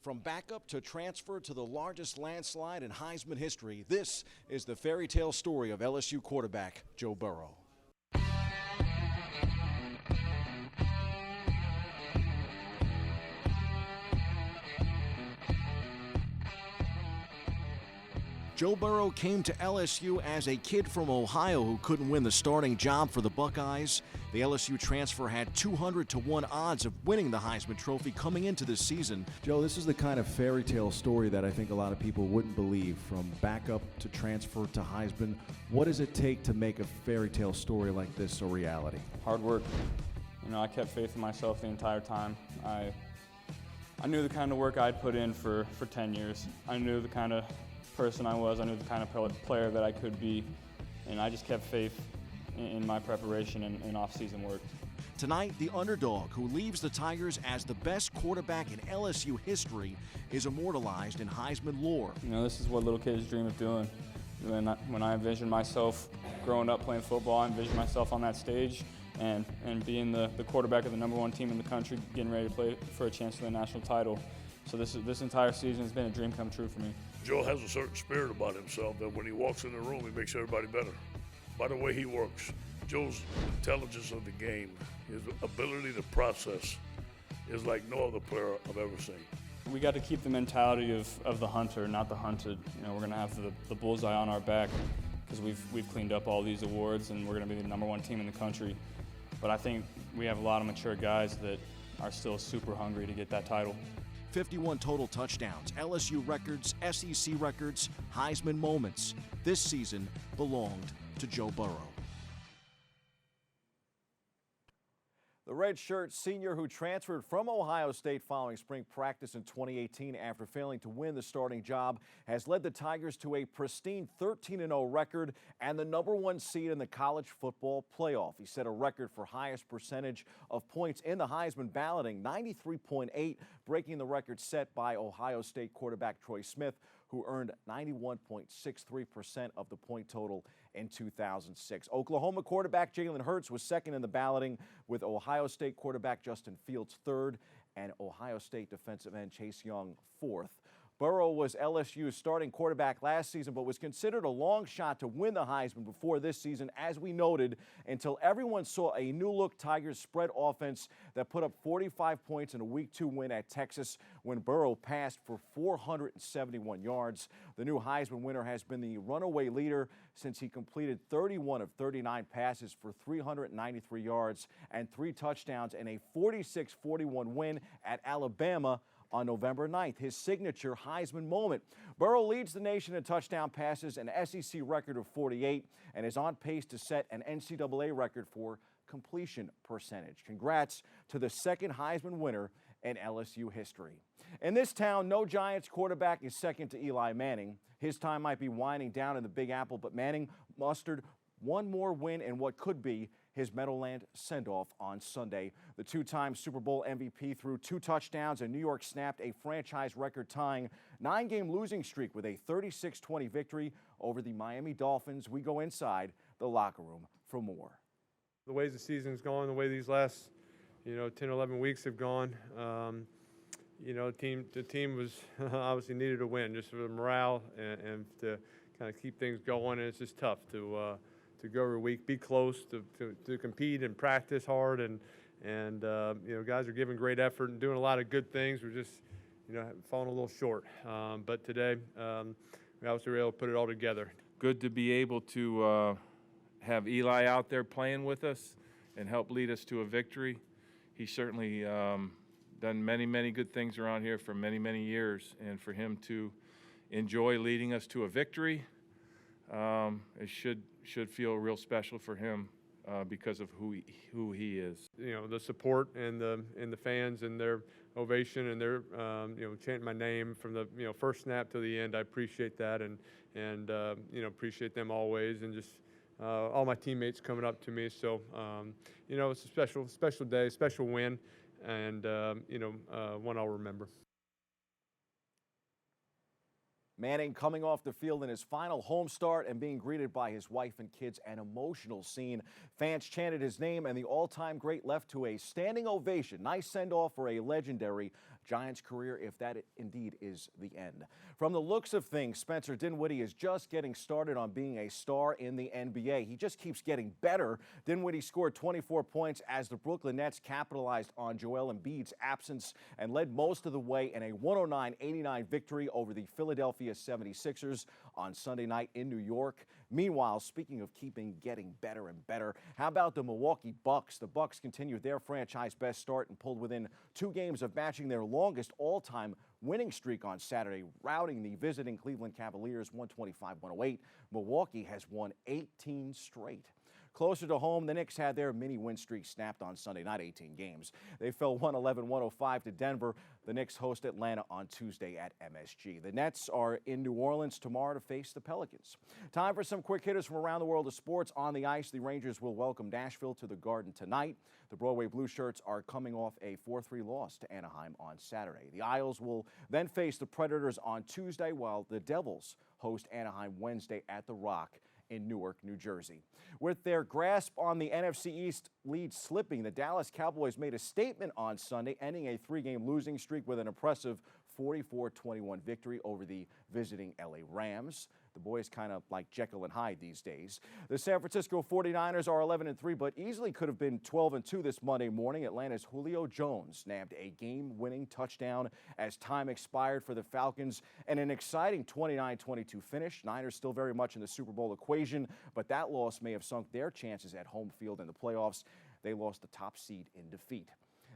From backup to transfer to the largest landslide in Heisman history, this is the fairy tale story of LSU quarterback Joe Burrow. Joe Burrow came to LSU as a kid from Ohio who couldn't win the starting job for the Buckeyes. The LSU transfer had 200-1 odds of winning the Heisman Trophy coming into this season. Joe, this is the kind of fairy tale story that I think a lot of people wouldn't believe. From backup to transfer to Heisman, what does it take to make a fairy tale story like this a reality? Hard work. I kept faith in myself the entire time. I knew the kind of work I'd put in for 10 years. I knew the kind of person I was. I knew the kind of player that I could be, and I just kept faith in my preparation and off-season work. Tonight, the underdog who leaves the Tigers as the best quarterback in LSU history is immortalized in Heisman lore. This is what little kids dream of doing. When I envisioned myself growing up playing football, I envisioned myself on that stage and being the quarterback of the #1 team in the country, getting ready to play for a chance for the national title. So this entire season has been a dream come true for me. Joe has a certain spirit about himself that when he walks in the room, he makes everybody better. By the way he works, Joe's intelligence of the game, his ability to process is like no other player I've ever seen. We got to keep the mentality of the hunter, not the hunted. We're going to have the bullseye on our back because we've cleaned up all these awards and we're going to be the #1 team in the country. But I think we have a lot of mature guys that are still super hungry to get that title. 51 total touchdowns, LSU records, SEC records, Heisman moments. This season belonged to Joe Burrow. The redshirt senior who transferred from Ohio State following spring practice in 2018 after failing to win the starting job has led the Tigers to a pristine 13-0 record and the #1 seed in the college football playoff. He set a record for highest percentage of points in the Heisman balloting, 93.8, breaking the record set by Ohio State quarterback Troy Smith, who earned 91.63% of the point total in 2006. Oklahoma quarterback Jalen Hurts was second in the balloting, with Ohio State quarterback Justin Fields third and Ohio State defensive end Chase Young fourth. Burrow was LSU's starting quarterback last season, but was considered a long shot to win the Heisman before this season, as we noted, until everyone saw a new-look Tigers spread offense that put up 45 points in a Week 2 win at Texas when Burrow passed for 471 yards. The new Heisman winner has been the runaway leader since he completed 31 of 39 passes for 393 yards and 3 touchdowns in a 46-41 win at Alabama on November 9th, his signature Heisman moment. Burrow leads the nation in touchdown passes, an SEC record of 48, and is on pace to set an NCAA record for completion percentage. Congrats to the second Heisman winner in LSU history. In this town, no Giants quarterback is second to Eli Manning. His time might be winding down in the Big Apple, but Manning mustered one more win in what could be his Meadowland send-off on Sunday. The two-time Super Bowl MVP threw 2 touchdowns, and New York snapped a franchise record-tying 9-game losing streak with a 36-20 victory over the Miami Dolphins. We go inside the locker room for more. The ways the season's gone, the way these last 10, 11 weeks have gone, the team was obviously needed to win just for the morale and to kind of keep things going. And it's just tough to go every week, be close, to compete and practice hard, and guys are giving great effort and doing a lot of good things. We're just falling a little short. But today, we obviously were able to put it all together. Good to be able to have Eli out there playing with us and help lead us to a victory. He's certainly done many, many good things around here for many, many years, and for him to enjoy leading us to a victory, it should feel real special for him because of who he is. The support and the fans and their ovation and their chanting my name from the first snap to the end. I appreciate that and appreciate them always, and just all my teammates coming up to me. So it's a special day, special win, and one I'll remember. Manning coming off the field in his final home start and being greeted by his wife and kids, an emotional scene. Fans chanted his name, and the all-time great left to a standing ovation. Nice send-off for a legendary Giants' career if that indeed is the end. From the looks of things, Spencer Dinwiddie is just getting started on being a star in the NBA. He just keeps getting better. Dinwiddie scored 24 points as the Brooklyn Nets capitalized on Joel Embiid's absence and led most of the way in a 109-89 victory over the Philadelphia 76ers on Sunday night in New York. Meanwhile, speaking of getting better and better, how about the Milwaukee Bucks? The Bucks continued their franchise best start and pulled within 2 games of matching their longest all-time winning streak on Saturday, routing the visiting Cleveland Cavaliers 125-108. Milwaukee has won 18 straight. Closer to home, the Knicks had their mini win streak snapped on Sunday, not 18 games. They fell 111-105 to Denver. The Knicks host Atlanta on Tuesday at MSG. The Nets are in New Orleans tomorrow to face the Pelicans. Time for some quick hitters from around the world of sports. On the ice, the Rangers will welcome Nashville to the Garden tonight. The Broadway Blue Shirts are coming off a 4-3 loss to Anaheim on Saturday. The Isles will then face the Predators on Tuesday, while the Devils host Anaheim Wednesday at the Rock in Newark, New Jersey. With their grasp on the NFC East lead slipping, the Dallas Cowboys made a statement on Sunday, ending a 3-game losing streak with an impressive 44-21 victory over the visiting LA Rams. The boys kind of like Jekyll and Hyde these days. The San Francisco 49ers are 11-3, but easily could have been 12-2 this Monday morning. Atlanta's Julio Jones nabbed a game-winning touchdown as time expired for the Falcons, and an exciting 29-22 finish. Niners still very much in the Super Bowl equation, but that loss may have sunk their chances at home field in the playoffs. They lost the top seed in defeat.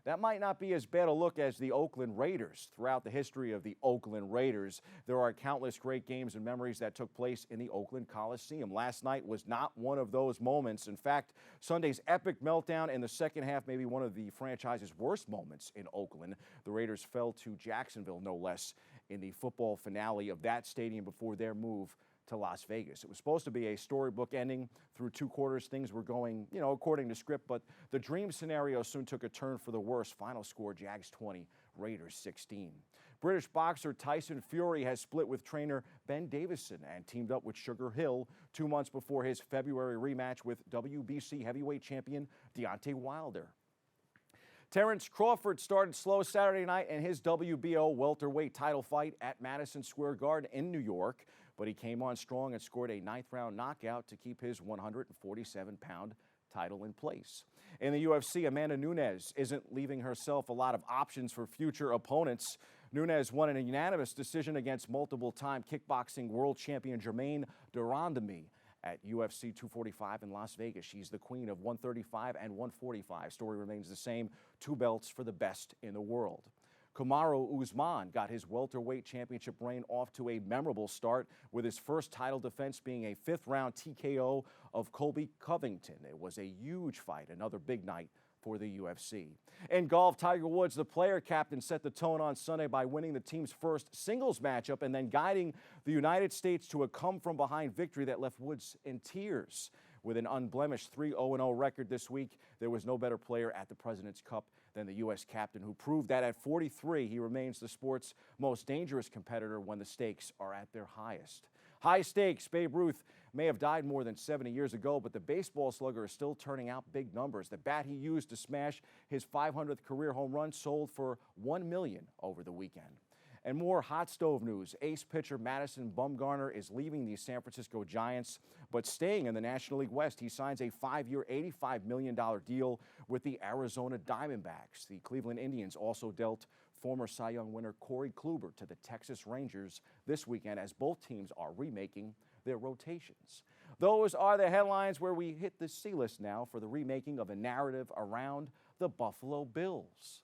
That might not be as bad a look as the Oakland Raiders. Throughout the history of the Oakland Raiders, there are countless great games and memories that took place in the Oakland Coliseum. Last night was not one of those moments. In fact, Sunday's epic meltdown in the second half may be one of the franchise's worst moments in Oakland. The Raiders fell to Jacksonville, no less, in the football finale of that stadium before their move to Las Vegas. It was supposed to be a storybook ending. Through 2 quarters, things were going, according to script, but the dream scenario soon took a turn for the worse. Final score, Jags 20, Raiders 16. British boxer Tyson Fury has split with trainer Ben Davison and teamed up with Sugar Hill 2 months before his February rematch with WBC heavyweight champion Deontay Wilder. Terrence Crawford started slow Saturday night in his WBO welterweight title fight at Madison Square Garden in New York, but he came on strong and scored a 9th-round knockout to keep his 147-pound title in place. In the UFC, Amanda Nunes isn't leaving herself a lot of options for future opponents. Nunes won in a unanimous decision against multiple-time kickboxing world champion Germaine de Randamie at UFC 245 in Las Vegas. She's the queen of 135 and 145. Story remains the same, 2 belts for the best in the world. Kamaru Usman got his welterweight championship reign off to a memorable start, with his first title defense being a 5th-round TKO of Colby Covington. It was a huge fight, another big night for the UFC. In golf, Tiger Woods, the player captain, set the tone on Sunday by winning the team's first singles matchup and then guiding the United States to a come-from-behind victory that left Woods in tears. With an unblemished 3-0-0 record this week, there was no better player at the President's Cup than the U.S. captain, who proved that at 43, he remains the sport's most dangerous competitor when the stakes are at their highest. High stakes. Babe Ruth may have died more than 70 years ago, but the baseball slugger is still turning out big numbers. The bat he used to smash his 500th career home run sold for $1 million over the weekend. And more hot stove news. Ace pitcher Madison Bumgarner is leaving the San Francisco Giants, but staying in the National League West. He signs a 5-year, $85 million deal with the Arizona Diamondbacks. The Cleveland Indians also dealt former Cy Young winner Corey Kluber to the Texas Rangers this weekend, as both teams are remaking their rotations. Those are the headlines where we hit the C-list now for the remaking of a narrative around the Buffalo Bills.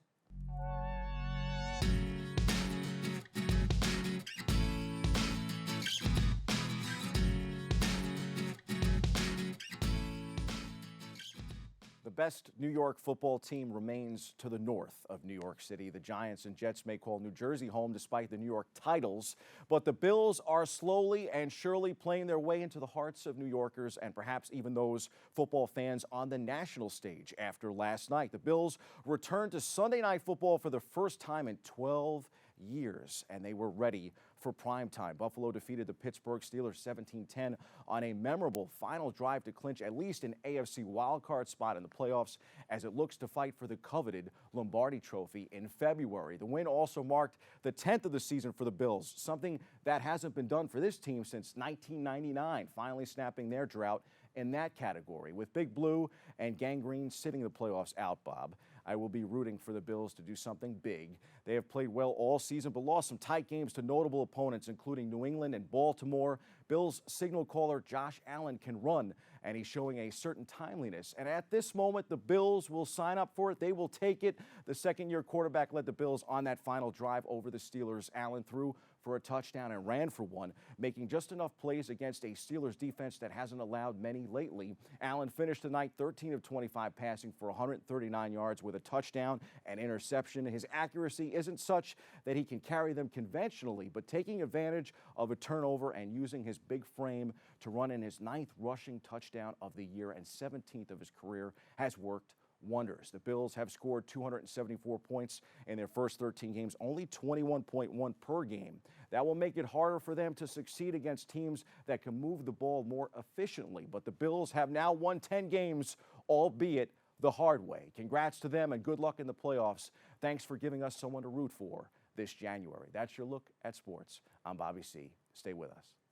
The best New York football team remains to the north of New York City. The Giants and Jets may call New Jersey home despite the New York titles, but the Bills are slowly and surely playing their way into the hearts of New Yorkers and perhaps even those football fans on the national stage after last night. The Bills returned to Sunday Night Football for the first time in 12 years, and they were ready for primetime. Buffalo defeated the Pittsburgh Steelers 17-10 on a memorable final drive to clinch at least an AFC wildcard spot in the playoffs as it looks to fight for the coveted Lombardi Trophy in February. The win also marked the 10th of the season for the Bills, something that hasn't been done for this team since 1999, finally snapping their drought in that category. With Big Blue and Gangrene sitting the playoffs out, Bob, I will be rooting for the Bills to do something big. They have played well all season, but lost some tight games to notable opponents, including New England and Baltimore. Bills signal caller Josh Allen can run, and he's showing a certain timeliness. And at this moment, the Bills will sign up for it. They will take it. The second-year quarterback led the Bills on that final drive over the Steelers. Allen threw for a touchdown and ran for one, making just enough plays against a Steelers defense that hasn't allowed many lately. Allen finished the night 13 of 25 passing for 139 yards with a touchdown and interception. His accuracy isn't such that he can carry them conventionally, but taking advantage of a turnover and using his big frame to run in his 9th rushing touchdown of the year and 17th of his career has worked wonders. The Bills have scored 274 points in their first 13 games, only 21.1 per game. That will make it harder for them to succeed against teams that can move the ball more efficiently. But the Bills have now won 10 games, albeit the hard way. Congrats to them and good luck in the playoffs. Thanks for giving us someone to root for this January. That's your look at sports. I'm Bobby C. Stay with us.